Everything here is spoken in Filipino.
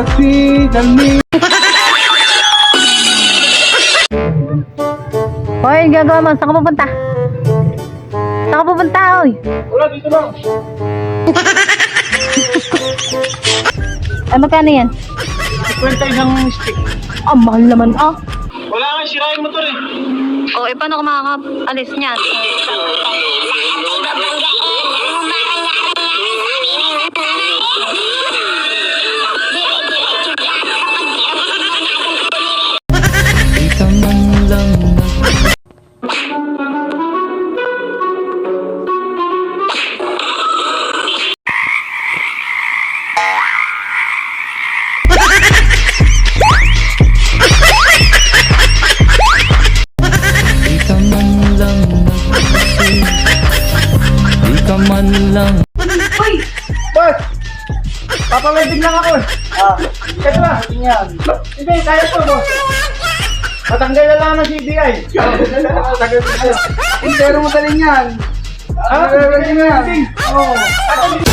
Nagsigal ni. Hoy, gagawa mo. Saan ka pupunta? Saan ka pupunta, oy? Wala, dito lang. Ay, magkano yan? 50 isang stick. Ah, mahal naman, ah. Wala nga, sirain motor eh. O, eh, paano ka makaka-alis niyan? Boss! Papalagdig lang ako eh. Ito na. Hindi, kaya po boss. Matanggal na lang ng CDI. Pero magaling yan. Ha? Magaling yan. Oo.